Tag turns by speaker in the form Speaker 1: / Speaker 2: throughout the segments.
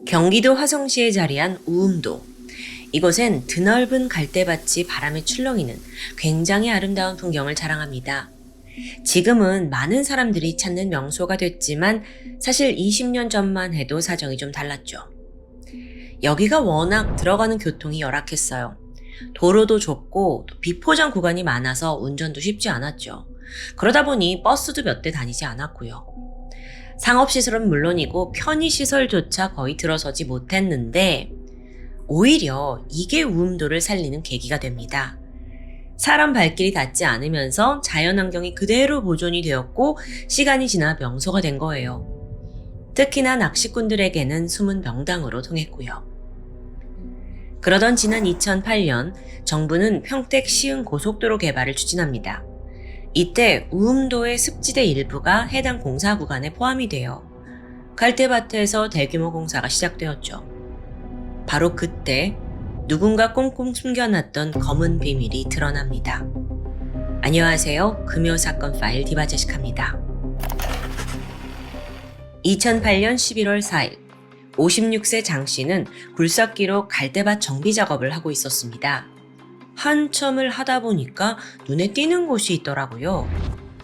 Speaker 1: 경기도 화성시에 자리한 우음도. 이곳엔 드넓은 갈대밭이 바람에 출렁이는 굉장히 아름다운 풍경을 자랑합니다. 지금은 많은 사람들이 찾는 명소가 됐지만 사실 20년 전만 해도 사정이 좀 달랐죠. 여기가 워낙 들어가는 교통이 열악했어요. 도로도 좁고 또 비포장 구간이 많아서 운전도 쉽지 않았죠. 그러다 보니 버스도 몇 대 다니지 않았고요. 상업시설은 물론이고 편의시설조차 거의 들어서지 못했는데 오히려 이게 우음도를 살리는 계기가 됩니다. 사람 발길이 닿지 않으면서 자연환경이 그대로 보존이 되었고 시간이 지나 명소가 된 거예요. 특히나 낚시꾼들에게는 숨은 명당으로 통했고요. 그러던 지난 2008년 정부는 평택 시흥 고속도로 개발을 추진합니다. 이때 우음도의 습지대 일부가 해당 공사 구간에 포함이 되어 갈대밭에서 대규모 공사가 시작되었죠. 바로 그때 누군가 꽁꽁 숨겨놨던 검은 비밀이 드러납니다. 안녕하세요. 금요사건 파일 디바제시카입니다. 2008년 11월 4일 56세 장 씨는 굴삭기로 갈대밭 정비 작업을 하고 있었습니다. 한참을 하다 보니까 눈에 띄는 곳이 있더라고요.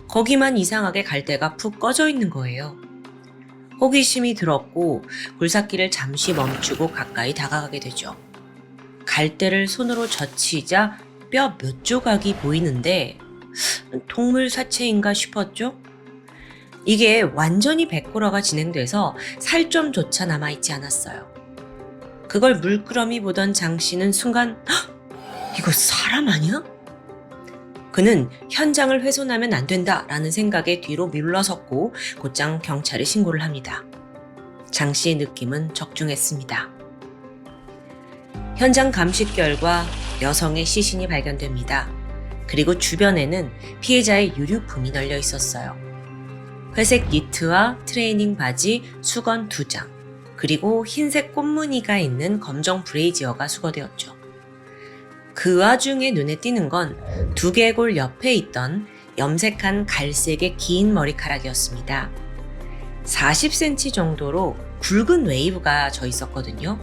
Speaker 1: 거기만 이상하게 갈대가 푹 꺼져 있는 거예요. 호기심이 들었고 굴삭기를 잠시 멈추고 가까이 다가가게 되죠. 갈대를 손으로 젖히자 뼈 몇 조각이 보이는데 동물 사체인가 싶었죠? 이게 완전히 백골화가 진행돼서 살점조차 남아있지 않았어요. 그걸 물끄러미 보던 장 씨는 순간 이거 사람 아니야? 그는 현장을 훼손하면 안 된다라는 생각에 뒤로 물러섰고 곧장 경찰에 신고를 합니다. 장 씨의 느낌은 적중했습니다. 현장 감식 결과 여성의 시신이 발견됩니다. 그리고 주변에는 피해자의 유류품이 널려 있었어요. 회색 니트와 트레이닝 바지, 수건 2장, 그리고 흰색 꽃무늬가 있는 검정 브레이지어가 수거되었죠. 그 와중에 눈에 띄는 건 두개골 옆에 있던 염색한 갈색의 긴 머리카락이었습니다. 40cm 정도로 굵은 웨이브가 져 있었거든요.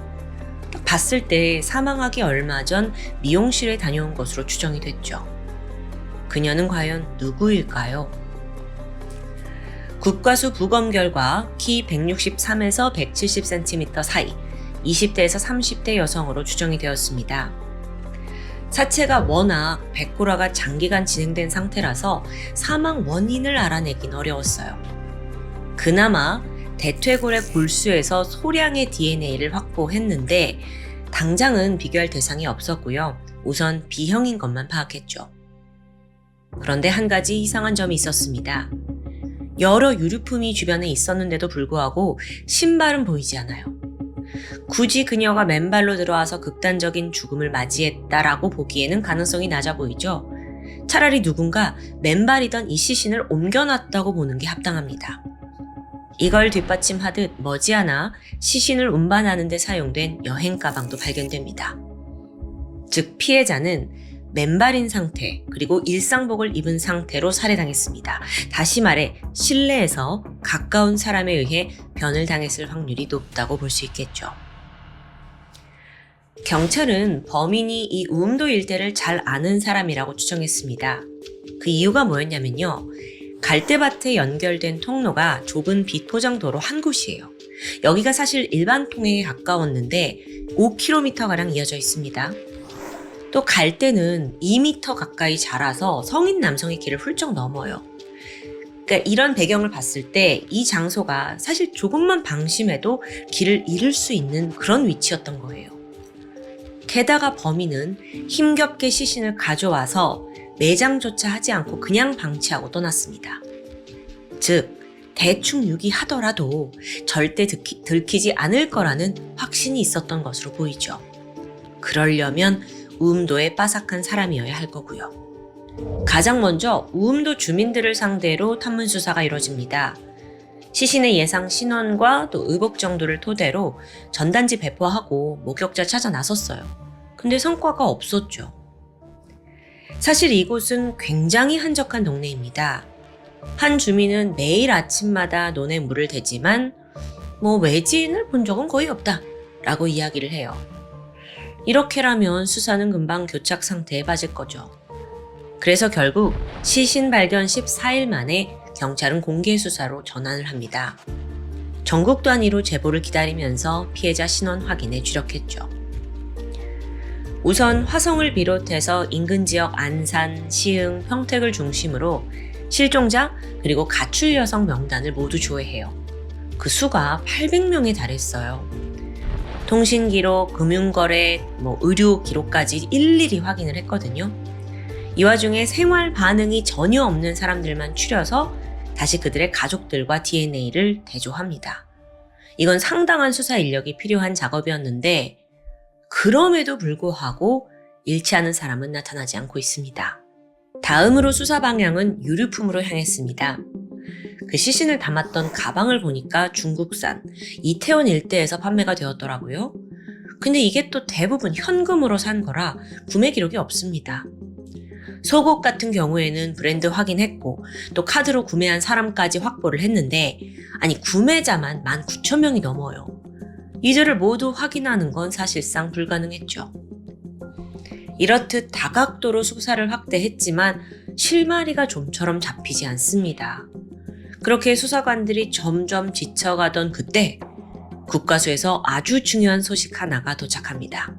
Speaker 1: 봤을 때 사망하기 얼마 전 미용실에 다녀온 것으로 추정이 됐죠. 그녀는 과연 누구일까요? 국과수 부검 결과 키 163에서 170cm 사이 20대에서 30대 여성으로 추정이 되었습니다. 사체가 워낙 백골화가 장기간 진행된 상태라서 사망 원인을 알아내긴 어려웠어요. 그나마 대퇴골의 골수에서 소량의 DNA를 확보했는데 당장은 비교할 대상이 없었고요. 우선 B형인 것만 파악했죠. 그런데 한 가지 이상한 점이 있었습니다. 여러 유류품이 주변에 있었는데도 불구하고 신발은 보이지 않아요. 굳이 그녀가 맨발로 들어와서 극단적인 죽음을 맞이했다라고 보기에는 가능성이 낮아 보이죠. 차라리 누군가 맨발이던 이 시신을 옮겨놨다고 보는 게 합당합니다. 이걸 뒷받침하듯 머지않아 시신을 운반하는 데 사용된 여행 가방도 발견됩니다. 즉 피해자는 맨발인 상태 그리고 일상복을 입은 상태로 살해당했습니다. 다시 말해 실내에서 가까운 사람에 의해 변을 당했을 확률이 높다고 볼 수 있겠죠. 경찰은 범인이 이 우음도 일대를 잘 아는 사람이라고 추정했습니다. 그 이유가 뭐였냐면요. 갈대밭에 연결된 통로가 좁은 비포장도로 한 곳이에요. 여기가 사실 일반 통행에 가까웠는데 5km가량 이어져 있습니다. 또 갈대는 2m 가까이 자라서 성인 남성의 길을 훌쩍 넘어요. 그러니까 이런 배경을 봤을 때 이 장소가 사실 조금만 방심해도 길을 잃을 수 있는 그런 위치였던 거예요. 게다가 범인은 힘겹게 시신을 가져와서 매장조차 하지 않고 그냥 방치하고 떠났습니다. 즉 대충 유기하더라도 절대 들키지 않을 거라는 확신이 있었던 것으로 보이죠. 그러려면 우음도에 빠삭한 사람이어야 할 거고요. 가장 먼저 우음도 주민들을 상대로 탐문 수사가 이루어집니다. 시신의 예상 신원과 또 의복 정도를 토대로 전단지 배포하고 목격자 찾아 나섰어요. 근데 성과가 없었죠. 사실 이곳은 굉장히 한적한 동네입니다. 한 주민은 매일 아침마다 논에 물을 대지만 외지인을 본 적은 거의 없다 라고 이야기를 해요. 이렇게라면 수사는 금방 교착 상태에 빠질 거죠. 그래서 결국 시신 발견 14일 만에 경찰은 공개 수사로 전환을 합니다. 전국 단위로 제보를 기다리면서 피해자 신원 확인에 주력했죠. 우선 화성을 비롯해서 인근 지역 안산, 시흥, 평택을 중심으로 실종자 그리고 가출 여성 명단을 모두 조회해요. 그 수가 800명에 달했어요. 통신 기록, 금융거래, 의료 기록까지 일일이 확인을 했거든요. 이 와중에 생활 반응이 전혀 없는 사람들만 추려서 다시 그들의 가족들과 DNA를 대조합니다. 이건 상당한 수사 인력이 필요한 작업이었는데 그럼에도 불구하고 일치하는 사람은 나타나지 않고 있습니다. 다음으로 수사 방향은 유류품으로 향했습니다. 그 시신을 담았던 가방을 보니까 중국산, 이태원 일대에서 판매가 되었더라고요. 근데 이게 또 대부분 현금으로 산 거라 구매 기록이 없습니다. 속옷 같은 경우에는 브랜드 확인했고 또 카드로 구매한 사람까지 확보를 했는데 구매자만 19,000명이 넘어요. 이들을 모두 확인하는 건 사실상 불가능했죠. 이렇듯 다각도로 수사를 확대했지만 실마리가 좀처럼 잡히지 않습니다. 그렇게 수사관들이 점점 지쳐가던 그때 국과수에서 아주 중요한 소식 하나가 도착합니다.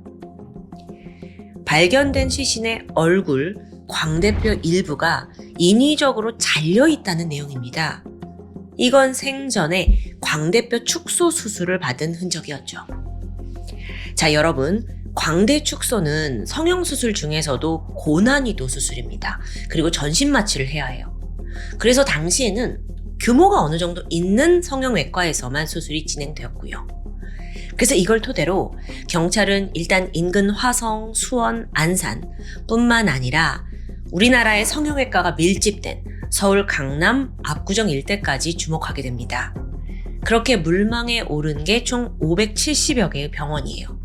Speaker 1: 발견된 시신의 얼굴, 광대뼈 일부가 인위적으로 잘려있다는 내용입니다. 이건 생전에 광대뼈 축소 수술을 받은 흔적이었죠. 자, 여러분, 광대 축소는 성형수술 중에서도 고난이도 수술입니다. 그리고 전신 마취를 해야 해요. 그래서 당시에는 규모가 어느 정도 있는 성형외과에서만 수술이 진행되었고요. 그래서 이걸 토대로 경찰은 일단 인근 화성, 수원, 안산 뿐만 아니라 우리나라의 성형외과가 밀집된 서울 강남, 압구정 일대까지 주목하게 됩니다. 그렇게 물망에 오른 게 총 570여 개의 병원이에요.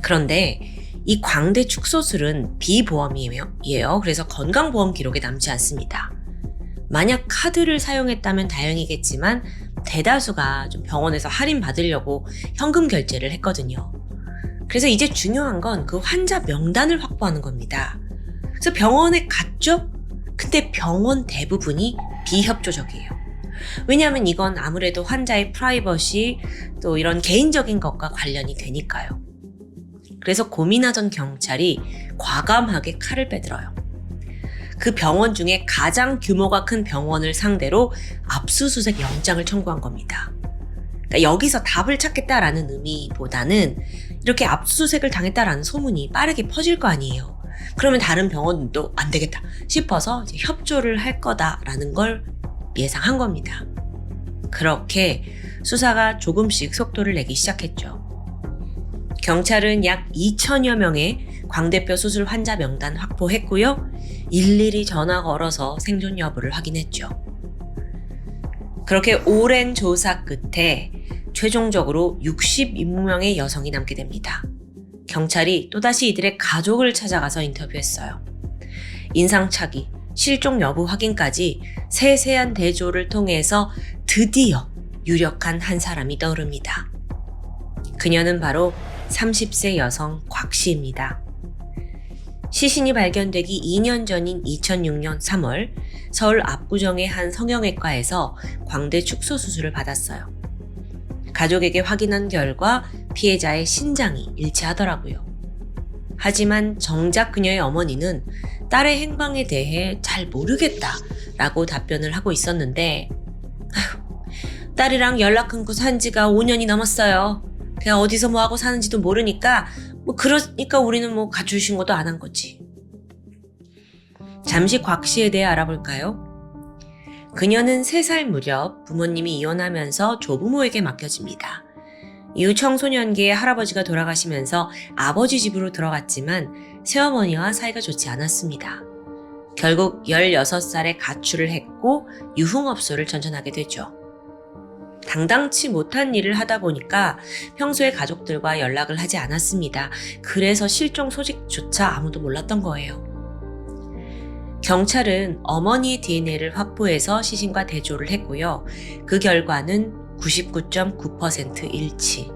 Speaker 1: 그런데 이 광대 축소술은 비보험이에요. 그래서 건강보험 기록에 남지 않습니다. 만약 카드를 사용했다면 다행이겠지만 대다수가 좀 병원에서 할인 받으려고 현금 결제를 했거든요. 그래서 이제 중요한 건 그 환자 명단을 확보하는 겁니다. 그래서 병원에 갔죠? 근데 병원 대부분이 비협조적이에요. 왜냐하면 이건 아무래도 환자의 프라이버시 또 이런 개인적인 것과 관련이 되니까요. 그래서 고민하던 경찰이 과감하게 칼을 빼들어요. 그 병원 중에 가장 규모가 큰 병원을 상대로 압수수색 영장을 청구한 겁니다. 그러니까 여기서 답을 찾겠다라는 의미보다는 이렇게 압수수색을 당했다라는 소문이 빠르게 퍼질 거 아니에요. 그러면 다른 병원도 안 되겠다 싶어서 이제 협조를 할 거다라는 걸 예상한 겁니다. 그렇게 수사가 조금씩 속도를 내기 시작했죠. 경찰은 약 2,000여 명의 광대뼈 수술 환자 명단 확보했고요. 일일이 전화 걸어서 생존 여부를 확인했죠. 그렇게 오랜 조사 끝에 최종적으로 60명의 여성이 남게 됩니다. 경찰이 또다시 이들의 가족을 찾아가서 인터뷰했어요. 인상착의, 실종 여부 확인까지 세세한 대조를 통해서 드디어 유력한 한 사람이 떠오릅니다. 그녀는 바로 30세 여성 곽 씨입니다. 시신이 발견되기 2년 전인 2006년 3월 서울 압구정의 한 성형외과에서 광대 축소 수술을 받았어요. 가족에게 확인한 결과 피해자의 신장이 일치하더라고요. 하지만 정작 그녀의 어머니는 딸의 행방에 대해 잘 모르겠다라고 답변을 하고 있었는데 딸이랑 연락 끊고 산 지가 5년이 넘었어요. 그냥 어디서 뭐하고 사는지도 모르니까 그러니까 우리는 가출 신고도 안 한 거지. 잠시 곽 씨에 대해 알아볼까요? 그녀는 3살 무렵 부모님이 이혼하면서 조부모에게 맡겨집니다. 이후 청소년기에 할아버지가 돌아가시면서 아버지 집으로 들어갔지만 새어머니와 사이가 좋지 않았습니다. 결국 16살에 가출을 했고 유흥업소를 전전하게 되죠. 당당치 못한 일을 하다 보니까 평소에 가족들과 연락을 하지 않았습니다. 그래서 실종 소식조차 아무도 몰랐던 거예요. 경찰은 어머니의 DNA를 확보해서 시신과 대조를 했고요. 그 결과는 99.9% 일치.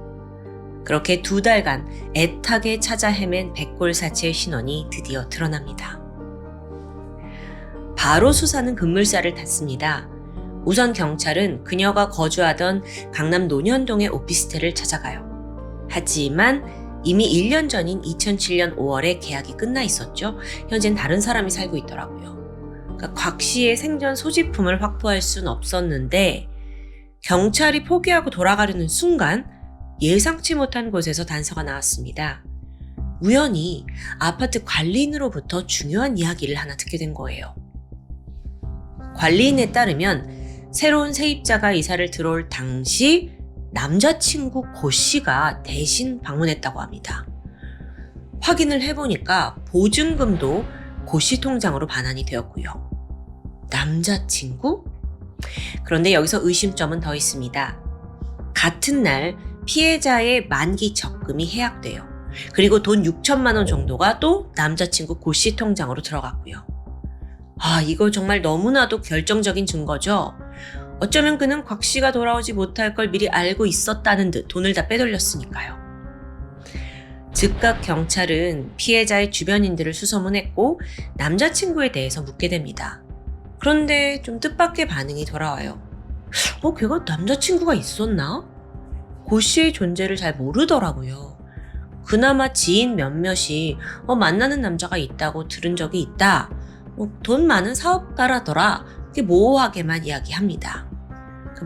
Speaker 1: 그렇게 2달간 애타게 찾아 헤맨 백골사치의 신원이 드디어 드러납니다. 바로 수사는 급물살을 탔습니다. 우선 경찰은 그녀가 거주하던 강남 논현동의 오피스텔을 찾아가요. 하지만 이미 1년 전인 2007년 5월에 계약이 끝나 있었죠. 현재는 다른 사람이 살고 있더라고요. 그러니까 곽 씨의 생전 소지품을 확보할 수는 없었는데 경찰이 포기하고 돌아가려는 순간 예상치 못한 곳에서 단서가 나왔습니다. 우연히 아파트 관리인으로부터 중요한 이야기를 하나 듣게 된 거예요. 관리인에 따르면 새로운 세입자가 이사를 들어올 당시 남자친구 고 씨가 대신 방문했다고 합니다. 확인을 해보니까 보증금도 고 씨 통장으로 반환이 되었고요. 남자친구? 그런데 여기서 의심점은 더 있습니다. 같은 날 피해자의 만기 적금이 해약돼요. 그리고 돈 6천만 원 정도가 또 남자친구 고 씨 통장으로 들어갔고요. 이거 정말 너무나도 결정적인 증거죠. 어쩌면 그는 곽 씨가 돌아오지 못할 걸 미리 알고 있었다는 듯 돈을 다 빼돌렸으니까요. 즉각 경찰은 피해자의 주변인들을 수소문했고 남자친구에 대해서 묻게 됩니다. 그런데 좀 뜻밖의 반응이 돌아와요. 걔가 남자친구가 있었나? 고 씨의 존재를 잘 모르더라고요. 그나마 지인 몇몇이 만나는 남자가 있다고 들은 적이 있다. 돈 많은 사업가라더라. 이렇게 모호하게만 이야기합니다.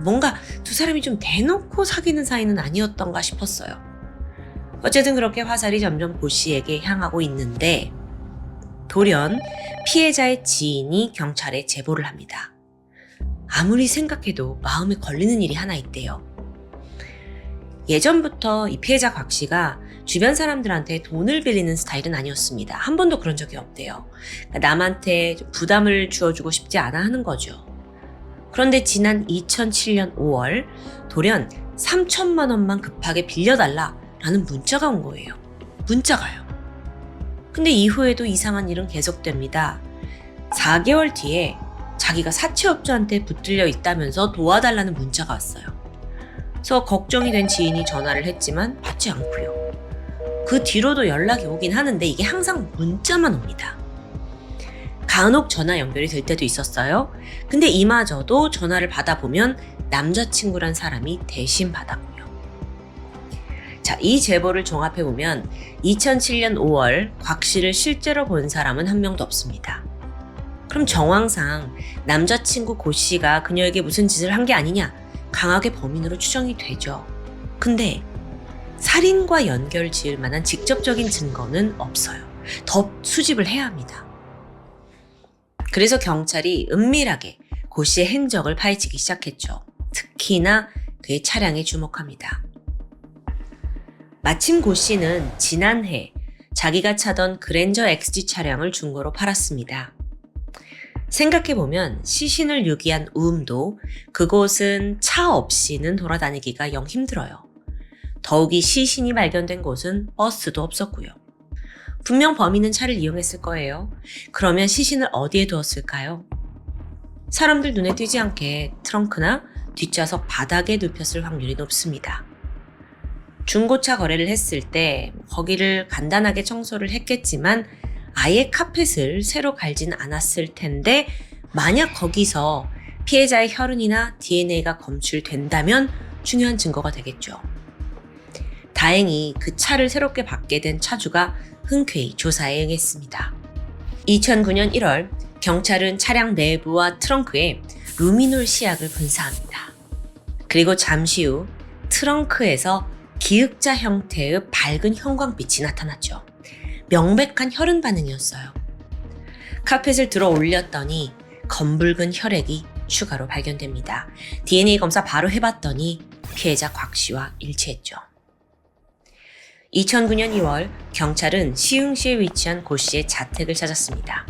Speaker 1: 뭔가 두 사람이 좀 대놓고 사귀는 사이는 아니었던가 싶었어요. 어쨌든 그렇게 화살이 점점 고 씨에게 향하고 있는데 돌연 피해자의 지인이 경찰에 제보를 합니다. 아무리 생각해도 마음에 걸리는 일이 하나 있대요. 예전부터 이 피해자 곽 씨가 주변 사람들한테 돈을 빌리는 스타일은 아니었습니다. 한 번도 그런 적이 없대요. 그러니까 남한테 부담을 주어주고 싶지 않아 하는 거죠. 그런데 지난 2007년 5월 돌연 3천만 원만 급하게 빌려달라라는 문자가 온 거예요. 문자가요. 근데 이후에도 이상한 일은 계속됩니다. 4개월 뒤에 자기가 사채업자한테 붙들려 있다면서 도와달라는 문자가 왔어요. 그래서 걱정이 된 지인이 전화를 했지만 받지 않고요. 그 뒤로도 연락이 오긴 하는데 이게 항상 문자만 옵니다. 간혹 전화 연결이 될 때도 있었어요. 근데 이마저도 전화를 받아보면 남자친구란 사람이 대신 받았고요. 자, 이 제보를 종합해보면 2007년 5월 곽 씨를 실제로 본 사람은 한 명도 없습니다. 그럼 정황상 남자친구 고 씨가 그녀에게 무슨 짓을 한 게 아니냐 강하게 범인으로 추정이 되죠. 근데 살인과 연결 지을 만한 직접적인 증거는 없어요. 더 수집을 해야 합니다. 그래서 경찰이 은밀하게 고 씨의 행적을 파헤치기 시작했죠. 특히나 그의 차량에 주목합니다. 마침 고 씨는 지난해 자기가 차던 그랜저 XG 차량을 중고로 팔았습니다. 생각해보면 시신을 유기한 우음도 그곳은 차 없이는 돌아다니기가 영 힘들어요. 더욱이 시신이 발견된 곳은 버스도 없었고요. 분명 범인은 차를 이용했을 거예요. 그러면 시신을 어디에 두었을까요? 사람들 눈에 띄지 않게 트렁크나 뒷좌석 바닥에 눕혔을 확률이 높습니다. 중고차 거래를 했을 때 거기를 간단하게 청소를 했겠지만 아예 카펫을 새로 갈진 않았을 텐데 만약 거기서 피해자의 혈흔이나 DNA가 검출된다면 중요한 증거가 되겠죠. 다행히 그 차를 새롭게 받게 된 차주가 흔쾌히 조사에 응했습니다. 2009년 1월 경찰은 차량 내부와 트렁크에 루미놀 시약을 분사합니다. 그리고 잠시 후 트렁크에서 기역자 형태의 밝은 형광빛이 나타났죠. 명백한 혈흔 반응이었어요. 카펫을 들어 올렸더니 검붉은 혈액이 추가로 발견됩니다. DNA 검사 바로 해봤더니 피해자 곽 씨와 일치했죠. 2009년 2월 경찰은 시흥시에 위치한 고 씨의 자택을 찾았습니다.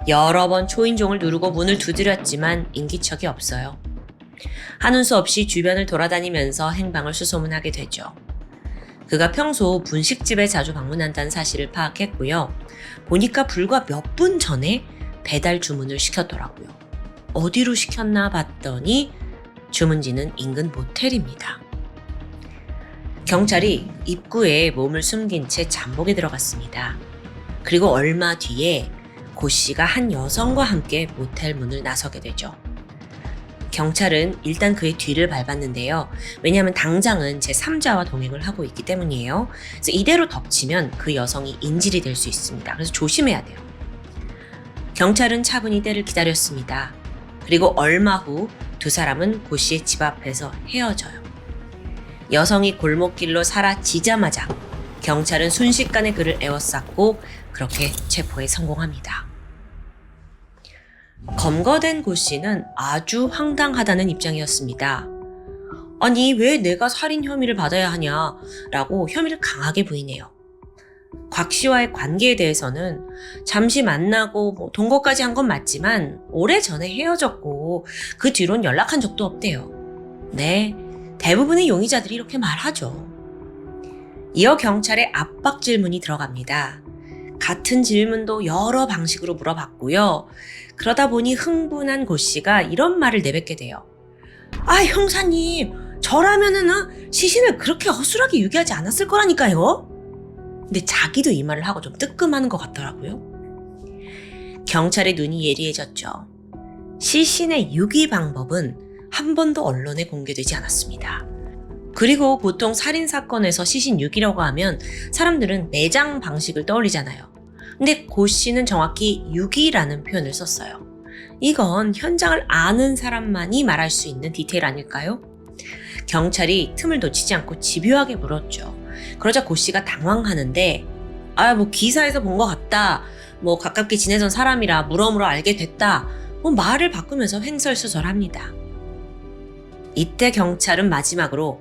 Speaker 1: 여러 번 초인종을 누르고 문을 두드렸지만 인기척이 없어요. 하는 수 없이 주변을 돌아다니면서 행방을 수소문하게 되죠. 그가 평소 분식집에 자주 방문한다는 사실을 파악했고요. 보니까 불과 몇 분 전에 배달 주문을 시켰더라고요. 어디로 시켰나 봤더니 주문지는 인근 모텔입니다. 경찰이 입구에 몸을 숨긴 채 잠복에 들어갔습니다. 그리고 얼마 뒤에 고 씨가 한 여성과 함께 모텔 문을 나서게 되죠. 경찰은 일단 그의 뒤를 밟았는데요. 왜냐하면 당장은 제3자와 동행을 하고 있기 때문이에요. 그래서 이대로 덮치면 그 여성이 인질이 될 수 있습니다. 그래서 조심해야 돼요. 경찰은 차분히 때를 기다렸습니다. 그리고 얼마 후 두 사람은 고 씨의 집 앞에서 헤어져요. 여성이 골목길로 사라지자마자 경찰은 순식간에 그를 에워쌌고 그렇게 체포에 성공합니다. 검거된 고 씨는 아주 황당하다는 입장이었습니다. 아니, 왜 내가 살인 혐의를 받아야 하냐라고 혐의를 강하게 부인해요. 곽 씨와의 관계에 대해서는 잠시 만나고 동거까지 한 건 맞지만 오래전에 헤어졌고 그 뒤론 연락한 적도 없대요. 네, 대부분의 용의자들이 이렇게 말하죠. 이어 경찰의 압박 질문이 들어갑니다. 같은 질문도 여러 방식으로 물어봤고요. 그러다 보니 흥분한 고 씨가 이런 말을 내뱉게 돼요. 아, 형사님, 저라면은 시신을 그렇게 허술하게 유기하지 않았을 거라니까요. 근데 자기도 이 말을 하고 좀 뜨끔하는 것 같더라고요. 경찰의 눈이 예리해졌죠. 시신의 유기 방법은 한 번도 언론에 공개되지 않았습니다. 그리고 보통 살인사건에서 시신 유기라고 하면 사람들은 매장 방식을 떠올리잖아요. 근데 고 씨는 정확히 유기라는 표현을 썼어요. 이건 현장을 아는 사람만이 말할 수 있는 디테일 아닐까요? 경찰이 틈을 놓치지 않고 집요하게 물었죠. 그러자 고 씨가 당황하는데 기사에서 본 것 같다. 가깝게 지내던 사람이라 물어물어 알게 됐다. 말을 바꾸면서 횡설수설합니다. 이때 경찰은 마지막으로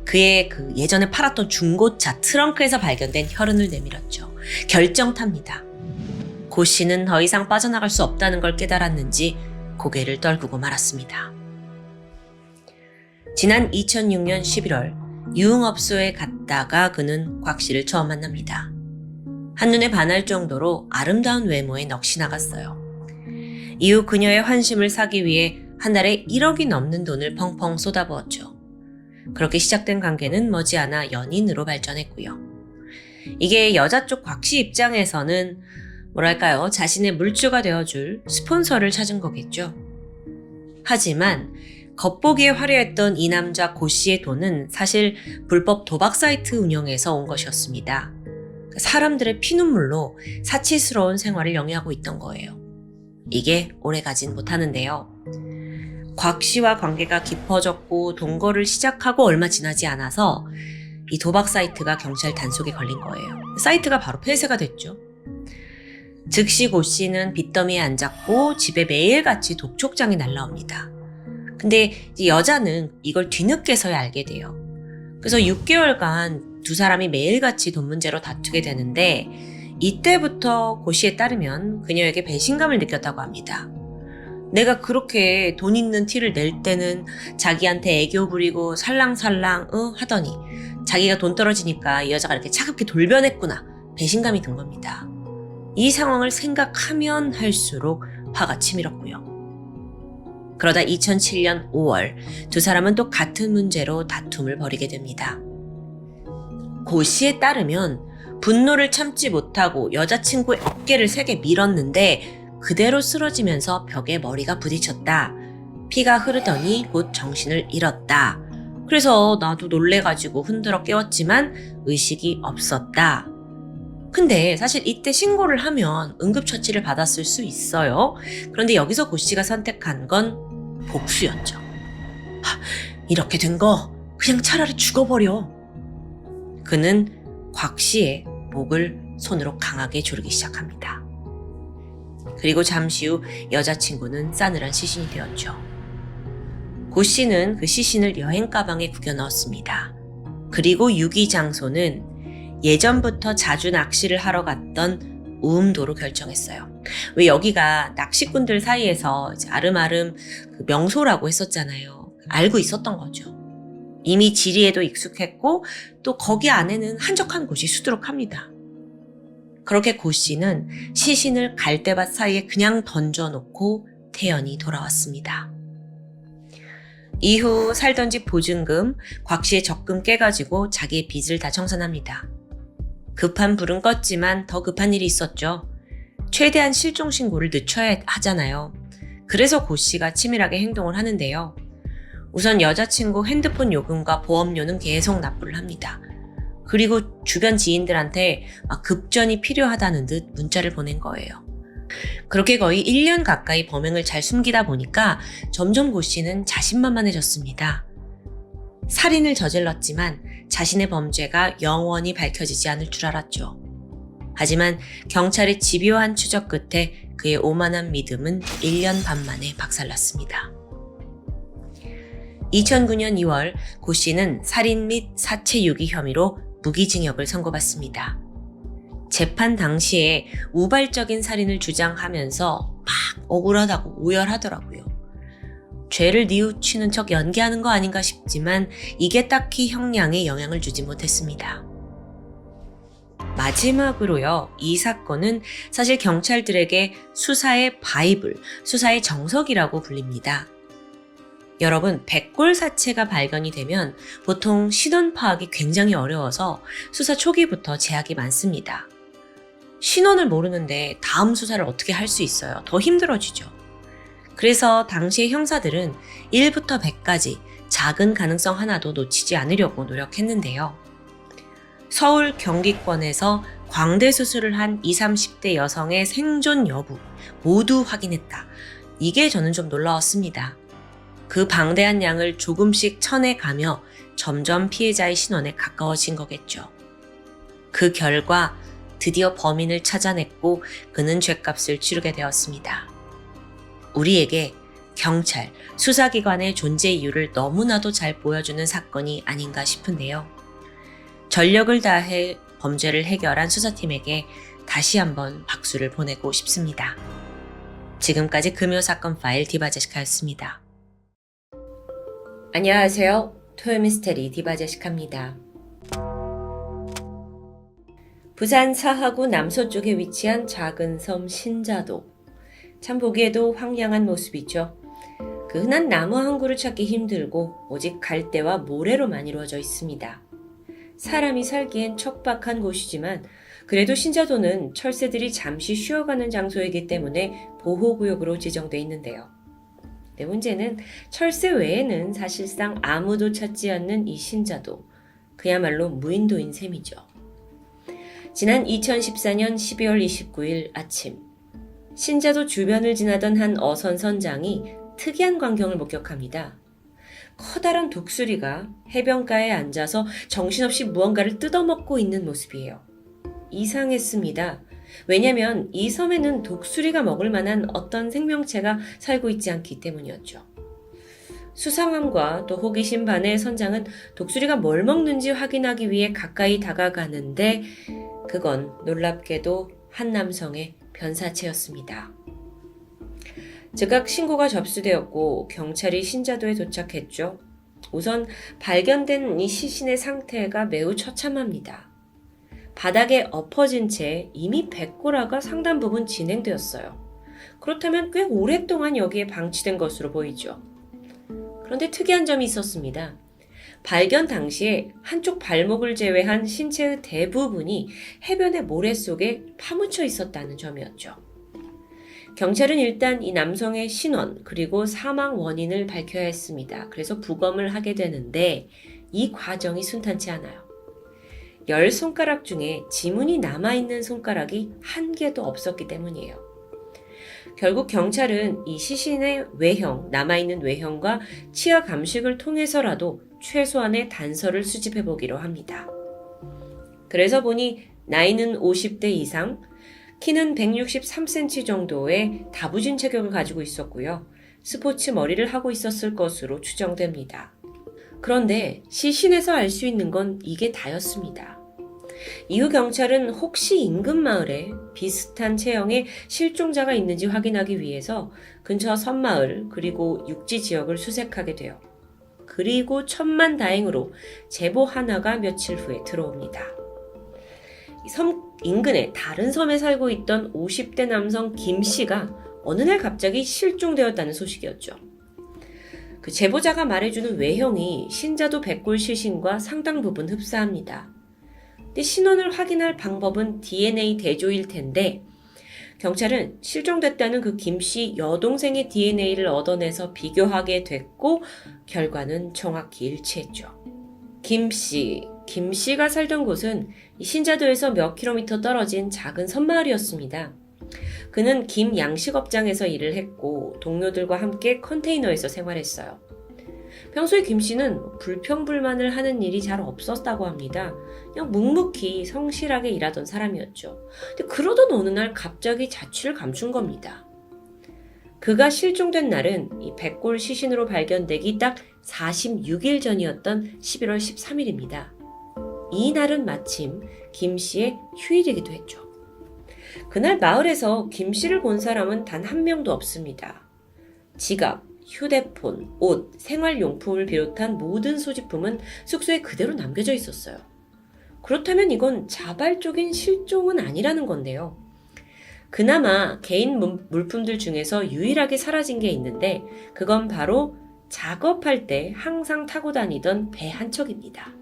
Speaker 1: 그의 예전에 팔았던 중고차 트렁크에서 발견된 혈흔을 내밀었죠. 결정탑니다. 고 씨는 더 이상 빠져나갈 수 없다는 걸 깨달았는지 고개를 떨구고 말았습니다. 지난 2006년 11월 유흥업소에 갔다가 그는 곽 씨를 처음 만납니다. 한눈에 반할 정도로 아름다운 외모에 넋이 나갔어요. 이후 그녀의 환심을 사기 위해 한 달에 1억이 넘는 돈을 펑펑 쏟아부었죠. 그렇게 시작된 관계는 머지않아 연인으로 발전했고요. 이게 여자 쪽 곽 씨 입장에서는 자신의 물주가 되어줄 스폰서를 찾은 거겠죠. 하지만 겉보기에 화려했던 이 남자 고 씨의 돈은 사실 불법 도박 사이트 운영에서 온 것이었습니다. 사람들의 피눈물로 사치스러운 생활을 영위하고 있던 거예요. 이게 오래가진 못하는데요. 곽 씨와 관계가 깊어졌고 동거를 시작하고 얼마 지나지 않아서 이 도박 사이트가 경찰 단속에 걸린 거예요. 사이트가 바로 폐쇄가 됐죠. 즉시 고 씨는 빚더미에 앉았고 집에 매일같이 독촉장이 날라옵니다. 근데 여자는 이걸 뒤늦게서야 알게 돼요. 그래서 6개월간 두 사람이 매일같이 돈 문제로 다투게 되는데 이때부터 고 씨에 따르면 그녀에게 배신감을 느꼈다고 합니다. 내가 그렇게 돈 있는 티를 낼 때는 자기한테 애교 부리고 살랑살랑 하더니 자기가 돈 떨어지니까 이 여자가 이렇게 차갑게 돌변했구나. 배신감이 든 겁니다. 이 상황을 생각하면 할수록 화가 치밀었고요. 그러다 2007년 5월 두 사람은 또 같은 문제로 다툼을 벌이게 됩니다. 고 씨에 따르면 분노를 참지 못하고 여자친구의 어깨를 세게 밀었는데 그대로 쓰러지면서 벽에 머리가 부딪혔다. 피가 흐르더니 곧 정신을 잃었다. 그래서 나도 놀래가지고 흔들어 깨웠지만 의식이 없었다. 근데 사실 이때 신고를 하면 응급처치를 받았을 수 있어요. 그런데 여기서 고 씨가 선택한 건 복수였죠. 이렇게 된 거 그냥 차라리 죽어버려. 그는 곽 씨의 목을 손으로 강하게 조르기 시작합니다. 그리고 잠시 후 여자친구는 싸늘한 시신이 되었죠. 고 씨는 그 시신을 여행 가방에 구겨 넣었습니다. 그리고 유기 장소는 예전부터 자주 낚시를 하러 갔던 우음도로 결정했어요. 왜 여기가 낚시꾼들 사이에서 이제 아름아름 그 명소라고 했었잖아요. 알고 있었던 거죠. 이미 지리에도 익숙했고 또 거기 안에는 한적한 곳이 수두룩합니다. 그렇게 고 씨는 시신을 갈대밭 사이에 그냥 던져놓고 태연히 돌아왔습니다. 이후 살던 집 보증금, 곽 씨의 적금 깨가지고 자기의 빚을 다 청산합니다. 급한 불은 껐지만 더 급한 일이 있었죠. 최대한 실종 신고를 늦춰야 하잖아요. 그래서 고 씨가 치밀하게 행동을 하는데요. 우선 여자친구 핸드폰 요금과 보험료는 계속 납부를 합니다. 그리고 주변 지인들한테 급전이 필요하다는 듯 문자를 보낸 거예요. 그렇게 거의 1년 가까이 범행을 잘 숨기다 보니까 점점 고 씨는 자신만만해졌습니다. 살인을 저질렀지만 자신의 범죄가 영원히 밝혀지지 않을 줄 알았죠. 하지만 경찰의 집요한 추적 끝에 그의 오만한 믿음은 1년 반 만에 박살났습니다. 2009년 2월 고 씨는 살인 및 사체 유기 혐의로 무기징역을 선고받습니다. 재판 당시에 우발적인 살인을 주장하면서 막 억울하다고 오열하더라고요. 죄를 뉘우치는 척 연기하는 거 아닌가 싶지만 이게 딱히 형량에 영향을 주지 못했습니다. 마지막으로요, 이 사건은 사실 경찰들에게 수사의 바이블, 수사의 정석이라고 불립니다. 여러분, 백골 사체가 발견이 되면 보통 신원 파악이 굉장히 어려워서 수사 초기부터 제약이 많습니다. 신원을 모르는데 다음 수사를 어떻게 할 수 있어요? 더 힘들어지죠. 그래서 당시의 형사들은 1부터 100까지 작은 가능성 하나도 놓치지 않으려고 노력했는데요. 서울 경기권에서 광대 수술을 한 20, 30대 여성의 생존 여부 모두 확인했다. 이게 저는 좀 놀라웠습니다. 그 방대한 양을 조금씩 쳐내가며 점점 피해자의 신원에 가까워진 거겠죠. 그 결과 드디어 범인을 찾아냈고 그는 죗값을 치르게 되었습니다. 우리에게 경찰, 수사기관의 존재 이유를 너무나도 잘 보여주는 사건이 아닌가 싶은데요. 전력을 다해 범죄를 해결한 수사팀에게 다시 한번 박수를 보내고 싶습니다. 지금까지 금요사건 파일 디바제시카였습니다. 안녕하세요. 토요미스테리 디바제시카입니다. 부산 사하구 남서쪽에 위치한 작은 섬 신자도. 참 보기에도 황량한 모습이죠. 그 흔한 나무 한 그루 찾기 힘들고 오직 갈대와 모래로만 이루어져 있습니다. 사람이 살기엔 척박한 곳이지만 그래도 신자도는 철새들이 잠시 쉬어가는 장소이기 때문에 보호구역으로 지정돼 있는데요. 근데 문제는 철새 외에는 사실상 아무도 찾지 않는 이 신자도, 그야말로 무인도인 셈이죠. 지난 2014년 12월 29일 아침, 신자도 주변을 지나던 한 어선 선장이 특이한 광경을 목격합니다. 커다란 독수리가 해변가에 앉아서 정신없이 무언가를 뜯어먹고 있는 모습이에요. 이상했습니다. 왜냐면 이 섬에는 독수리가 먹을 만한 어떤 생명체가 살고 있지 않기 때문이었죠. 수상함과 또 호기심 반의 선장은 독수리가 뭘 먹는지 확인하기 위해 가까이 다가가는데 그건 놀랍게도 한 남성의 변사체였습니다. 즉각 신고가 접수되었고 경찰이 신자도에 도착했죠. 우선 발견된 이 시신의 상태가 매우 처참합니다. 바닥에 엎어진 채 이미 백골화가 상당 부분 진행되었어요. 그렇다면 꽤 오랫동안 여기에 방치된 것으로 보이죠. 그런데 특이한 점이 있었습니다. 발견 당시에 한쪽 발목을 제외한 신체의 대부분이 해변의 모래 속에 파묻혀 있었다는 점이었죠. 경찰은 일단 이 남성의 신원 그리고 사망 원인을 밝혀야 했습니다. 그래서 부검을 하게 되는데 이 과정이 순탄치 않아요. 10손가락 중에 지문이 남아있는 손가락이 한 개도 없었기 때문이에요. 결국 경찰은 이 시신의 외형, 남아있는 외형과 치아 감식을 통해서라도 최소한의 단서를 수집해보기로 합니다. 그래서 보니 나이는 50대 이상, 키는 163cm 정도의 다부진 체격을 가지고 있었고요. 스포츠 머리를 하고 있었을 것으로 추정됩니다. 그런데 시신에서 알 수 있는 건 이게 다였습니다. 이후 경찰은 혹시 인근 마을에 비슷한 체형의 실종자가 있는지 확인하기 위해서 근처 섬마을 그리고 육지 지역을 수색하게 돼요. 그리고 천만다행으로 제보 하나가 며칠 후에 들어옵니다. 섬 인근의 다른 섬에 살고 있던 50대 남성 김 씨가 어느 날 갑자기 실종되었다는 소식이었죠. 그 제보자가 말해주는 외형이 신자도 백골 시신과 상당 부분 흡사합니다. 근데 신원을 확인할 방법은 DNA 대조일 텐데 경찰은 실종됐다는 그 김씨 여동생의 DNA를 얻어내서 비교하게 됐고 결과는 정확히 일치했죠. 김씨가 살던 곳은 신자도에서 몇 킬로미터 떨어진 작은 섬마을이었습니다. 그는 김 양식업장에서 일을 했고 동료들과 함께 컨테이너에서 생활했어요. 평소에 김씨는 불평불만을 하는 일이 잘 없었다고 합니다. 그냥 묵묵히 성실하게 일하던 사람이었죠. 근데 그러던 어느 날 갑자기 자취를 감춘 겁니다. 그가 실종된 날은 이 백골 시신으로 발견되기 딱 46일 전이었던 11월 13일입니다. 이 날은 마침 김씨의 휴일이기도 했죠. 그날 마을에서 김씨를 본 사람은 단 한 명도 없습니다. 지갑, 휴대폰, 옷, 생활용품을 비롯한 모든 소지품은 숙소에 그대로 남겨져 있었어요. 그렇다면 이건 자발적인 실종은 아니라는 건데요. 그나마 개인 물품들 중에서 유일하게 사라진 게 있는데 그건 바로 작업할 때 항상 타고 다니던 배 한 척입니다.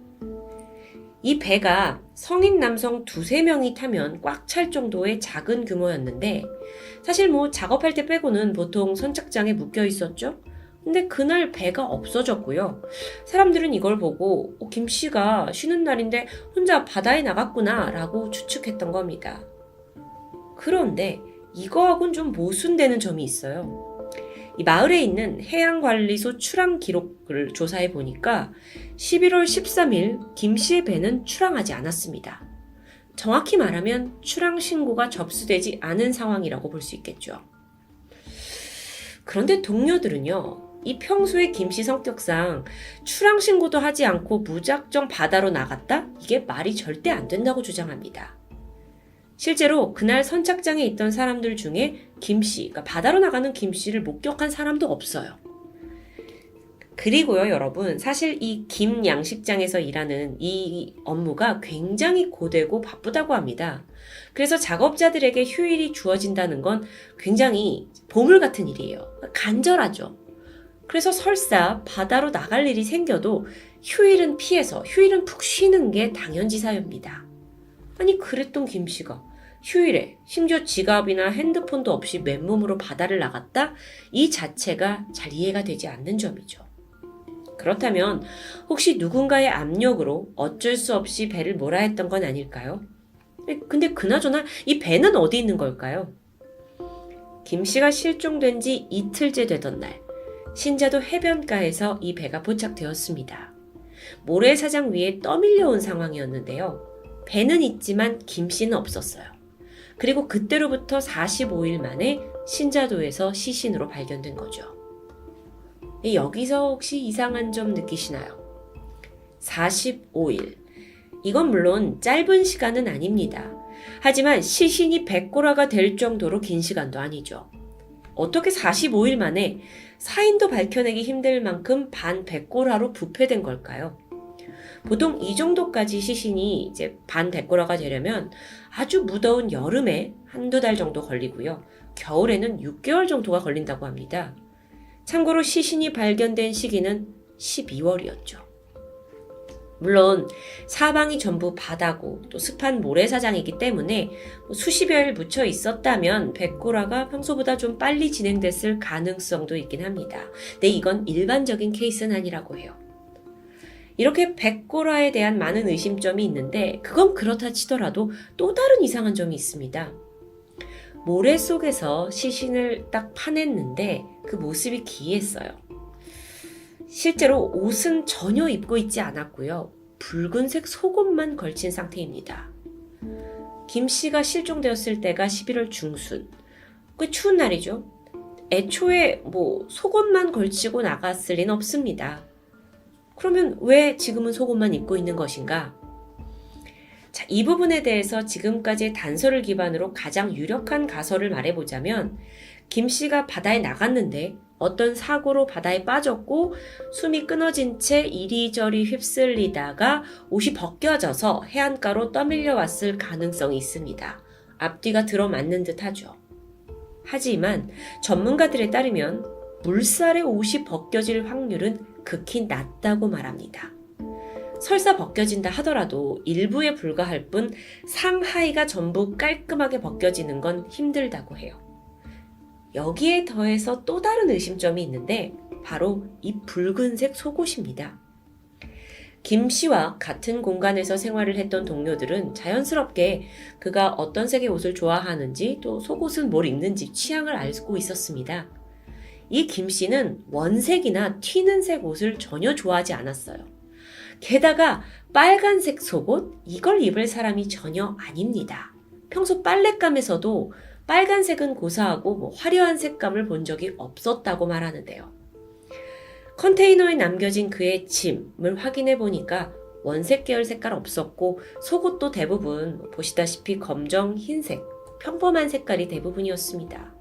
Speaker 1: 이 배가 성인 남성 2-3명이 타면 꽉 찰 정도의 작은 규모였는데 사실 작업할 때 빼고는 보통 선착장에 묶여 있었죠. 근데 그날 배가 없어졌고요. 사람들은 이걸 보고 김씨가 쉬는 날인데 혼자 바다에 나갔구나 라고 추측했던 겁니다. 그런데 이거하고는 좀 모순되는 점이 있어요. 이 마을에 있는 해양관리소 출항 기록을 조사해 보니까 11월 13일 김씨의 배는 출항하지 않았습니다. 정확히 말하면 출항 신고가 접수되지 않은 상황이라고 볼 수 있겠죠. 그런데 동료들은요, 이 평소에 김씨 성격상 출항 신고도 하지 않고 무작정 바다로 나갔다? 이게 말이 절대 안 된다고 주장합니다. 실제로 그날 선착장에 있던 사람들 중에 김씨, 그러니까 바다로 나가는 김씨를 목격한 사람도 없어요. 그리고요, 여러분, 사실 이 김 양식장에서 일하는 이 업무가 굉장히 고되고 바쁘다고 합니다. 그래서 작업자들에게 휴일이 주어진다는 건 굉장히 보물 같은 일이에요. 간절하죠. 그래서 설사 바다로 나갈 일이 생겨도 휴일은 피해서 휴일은 푹 쉬는 게 당연지사입니다. 아니 그랬던 김씨가 휴일에 심지어 지갑이나 핸드폰도 없이 맨몸으로 바다를 나갔다? 이 자체가 잘 이해가 되지 않는 점이죠. 그렇다면 혹시 누군가의 압력으로 어쩔 수 없이 배를 몰아야 했던 건 아닐까요? 근데 그나저나 이 배는 어디 있는 걸까요? 김씨가 실종된 지 이틀째 되던 날 신자도 해변가에서 이 배가 포착되었습니다. 모래사장 위에 떠밀려온 상황이었는데요. 배는 있지만 김씨는 없었어요. 그리고 그때로부터 45일 만에 신자도에서 시신으로 발견된 거죠. 여기서 혹시 이상한 점 느끼시나요? 45일. 이건 물론 짧은 시간은 아닙니다. 하지만 시신이 100고라가 될 정도로 긴 시간도 아니죠. 어떻게 45일 만에 사인도 밝혀내기 힘들 만큼 반 100고라로 부패된 걸까요? 보통 이 정도까지 시신이 이제 반 100고라가 되려면 아주 무더운 여름에 한두 달 정도 걸리고요. 겨울에는 6개월 정도가 걸린다고 합니다. 참고로 시신이 발견된 시기는 12월이었죠. 물론 사방이 전부 바다고 또 습한 모래사장이기 때문에 수십여일 묻혀 있었다면 100고라가 평소보다 좀 빨리 진행됐을 가능성도 있긴 합니다. 근데 이건 일반적인 케이스는 아니라고 해요. 이렇게 100고라에 대한 많은 의심점이 있는데 그건 그렇다 치더라도 또 다른 이상한 점이 있습니다. 모래 속에서 시신을 딱 파냈는데 그 모습이 기이했어요. 실제로 옷은 전혀 입고 있지 않았고요. 붉은색 속옷만 걸친 상태입니다. 김씨가 실종되었을 때가 11월 중순. 꽤 추운 날이죠. 애초에 속옷만 걸치고 나갔을 리는 없습니다. 그러면 왜 지금은 속옷만 입고 있는 것인가? 자, 이 부분에 대해서 지금까지의 단서를 기반으로 가장 유력한 가설을 말해보자면 김씨가 바다에 나갔는데 어떤 사고로 바다에 빠졌고 숨이 끊어진 채 이리저리 휩쓸리다가 옷이 벗겨져서 해안가로 떠밀려 왔을 가능성이 있습니다. 앞뒤가 들어맞는 듯 하죠. 하지만 전문가들에 따르면 물살에 옷이 벗겨질 확률은 극히 낮다고 말합니다. 설사 벗겨진다 하더라도 일부에 불과할 뿐 상하의가 전부 깔끔하게 벗겨지는 건 힘들다고 해요. 여기에 더해서 또 다른 의심점이 있는데 바로 이 붉은색 속옷입니다. 김 씨와 같은 공간에서 생활을 했던 동료들은 자연스럽게 그가 어떤 색의 옷을 좋아하는지 또 속옷은 뭘 입는지 취향을 알고 있었습니다. 이 김 씨는 원색이나 튀는 색 옷을 전혀 좋아하지 않았어요. 게다가 빨간색 속옷, 이걸 입을 사람이 전혀 아닙니다. 평소 빨랫감에서도 빨간색은 고사하고 화려한 색감을 본 적이 없었다고 말하는데요. 컨테이너에 남겨진 그의 짐을 확인해 보니까 원색 계열 색깔 없었고 속옷도 대부분 보시다시피 검정, 흰색, 평범한 색깔이 대부분이었습니다.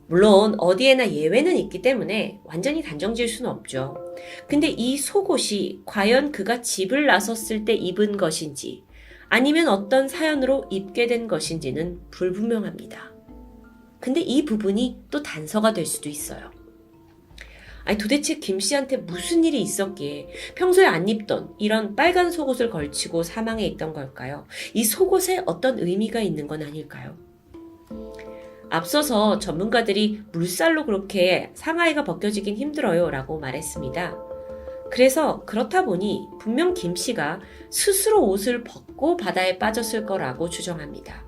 Speaker 1: 물론 어디에나 예외는 있기 때문에 완전히 단정 지을 수는 없죠. 근데 이 속옷이 과연 그가 집을 나섰을 때 입은 것인지 아니면 어떤 사연으로 입게 된 것인지는 불분명합니다. 근데 이 부분이 또 단서가 될 수도 있어요. 아니 도대체 김 씨한테 무슨 일이 있었기에 평소에 안 입던 이런 빨간 속옷을 걸치고 사망해 있던 걸까요? 이 속옷에 어떤 의미가 있는 건 아닐까요? 앞서서 전문가들이 물살로 그렇게 상하의가 벗겨지긴 힘들어요 라고 말했습니다. 그래서 그렇다 보니 분명 김 씨가 스스로 옷을 벗고 바다에 빠졌을 거라고 추정합니다.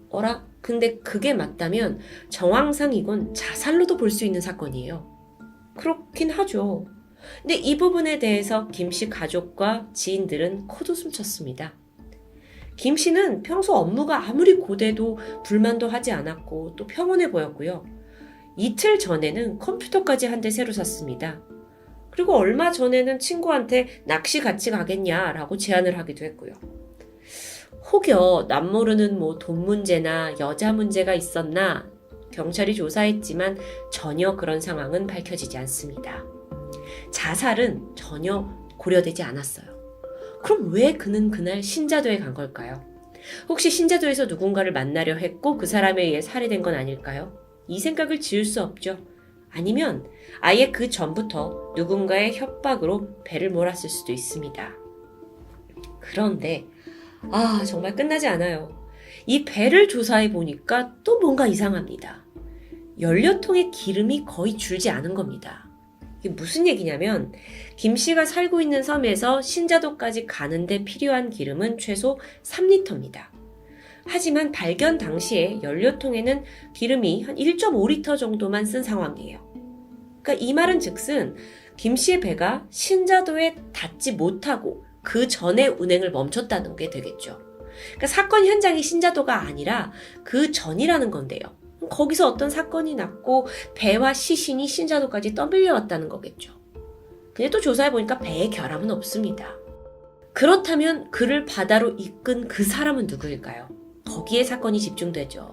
Speaker 1: 어라? 근데 그게 맞다면 정황상 이건 자살로도 볼 수 있는 사건이에요. 그렇긴 하죠. 근데 이 부분에 대해서 김 씨 가족과 지인들은 코웃음 쳤습니다. 김 씨는 평소 업무가 아무리 고돼도 불만도 하지 않았고 또 평온해 보였고요. 이틀 전에는 컴퓨터까지 한 대 새로 샀습니다. 그리고 얼마 전에는 친구한테 낚시 같이 가겠냐라고 제안을 하기도 했고요. 혹여 남모르는 돈 문제나 여자 문제가 있었나 경찰이 조사했지만 전혀 그런 상황은 밝혀지지 않습니다. 자살은 전혀 고려되지 않았어요. 그럼 왜 그는 그날 신자도에 간 걸까요? 혹시 신자도에서 누군가를 만나려 했고 그 사람에 의해 살해된 건 아닐까요? 이 생각을 지을 수 없죠. 아니면 아예 그 전부터 누군가의 협박으로 배를 몰았을 수도 있습니다. 그런데 정말 끝나지 않아요. 이 배를 조사해 보니까 또 뭔가 이상합니다. 연료통에 기름이 거의 줄지 않은 겁니다. 이게 무슨 얘기냐면 김 씨가 살고 있는 섬에서 신자도까지 가는데 필요한 기름은 최소 3리터입니다. 하지만 발견 당시에 연료통에는 기름이 한 1.5리터 정도만 쓴 상황이에요. 그러니까 이 말은 즉슨 김 씨의 배가 신자도에 닿지 못하고 그 전에 운행을 멈췄다는 게 되겠죠. 그러니까 사건 현장이 신자도가 아니라 그 전이라는 건데요. 거기서 어떤 사건이 났고 배와 시신이 신자도까지 떠밀려왔다는 거겠죠. 근데 또 조사해보니까 배에 결함은 없습니다. 그렇다면 그를 바다로 이끈 그 사람은 누구일까요? 거기에 사건이 집중되죠.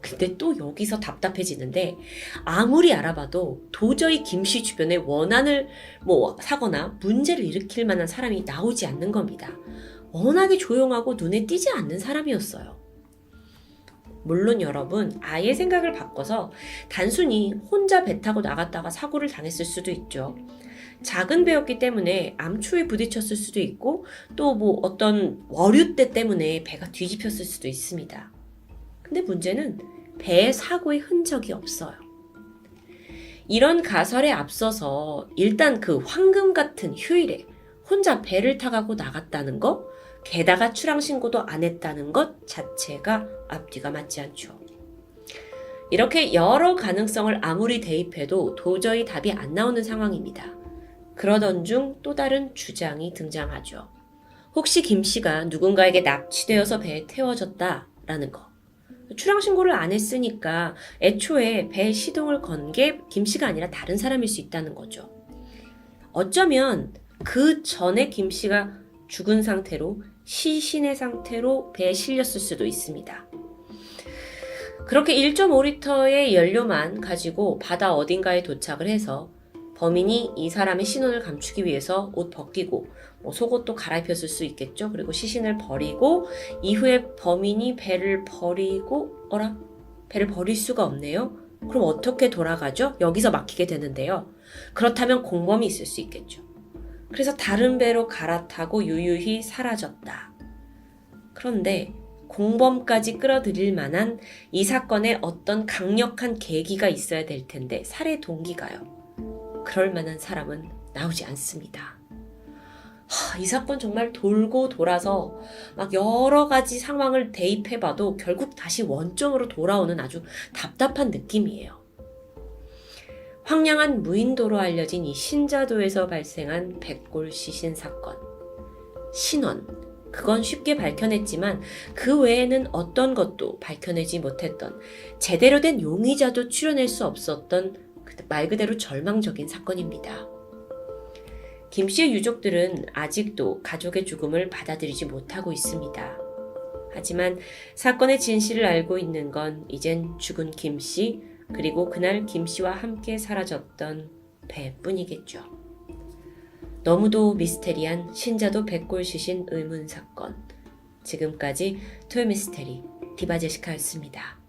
Speaker 1: 근데 또 여기서 답답해지는데 아무리 알아봐도 도저히 김 씨 주변에 원한을 사거나 문제를 일으킬 만한 사람이 나오지 않는 겁니다. 워낙에 조용하고 눈에 띄지 않는 사람이었어요. 물론 여러분, 아예 생각을 바꿔서 단순히 혼자 배 타고 나갔다가 사고를 당했을 수도 있죠. 작은 배였기 때문에 암초에 부딪혔을 수도 있고 또 어떤 워류대 때문에 배가 뒤집혔을 수도 있습니다. 근데 문제는 배에 사고의 흔적이 없어요. 이런 가설에 앞서서 일단 그 황금 같은 휴일에 혼자 배를 타가고 나갔다는 거, 게다가 출항신고도 안 했다는 것 자체가 앞뒤가 맞지 않죠. 이렇게 여러 가능성을 아무리 대입해도 도저히 답이 안 나오는 상황입니다. 그러던 중 또 다른 주장이 등장하죠. 혹시 김 씨가 누군가에게 납치되어서 배에 태워졌다라는 거. 출항신고를 안 했으니까 애초에 배 시동을 건 게 김 씨가 아니라 다른 사람일 수 있다는 거죠. 어쩌면 그 전에 김 씨가 죽은 상태로 시신의 상태로 배에 실렸을 수도 있습니다. 그렇게 1.5리터의 연료만 가지고 바다 어딘가에 도착을 해서 범인이 이 사람의 신원을 감추기 위해서 옷 벗기고 속옷도 갈아입혔을 수 있겠죠. 그리고 시신을 버리고 이후에 범인이 배를 버리고 배를 버릴 수가 없네요. 그럼 어떻게 돌아가죠? 여기서 막히게 되는데요. 그렇다면 공범이 있을 수 있겠죠. 그래서 다른 배로 갈아타고 유유히 사라졌다. 그런데 공범까지 끌어들일 만한 이 사건에 어떤 강력한 계기가 있어야 될 텐데 살해 동기가요. 그럴 만한 사람은 나오지 않습니다. 이 사건 정말 돌고 돌아서 막 여러 가지 상황을 대입해봐도 결국 다시 원점으로 돌아오는 아주 답답한 느낌이에요. 황량한 무인도로 알려진 이 신자도에서 발생한 백골 시신 사건. 신원, 그건 쉽게 밝혀냈지만 그 외에는 어떤 것도 밝혀내지 못했던, 제대로 된 용의자도 추려낼 수 없었던 말 그대로 절망적인 사건입니다. 김 씨의 유족들은 아직도 가족의 죽음을 받아들이지 못하고 있습니다. 하지만 사건의 진실을 알고 있는 건 이젠 죽은 김 씨, 그리고 그날 김 씨와 함께 사라졌던 배뿐이겠죠. 너무도 미스테리한 신자도 백골 시신 의문 사건. 지금까지 토요미스테리 디바제시카였습니다.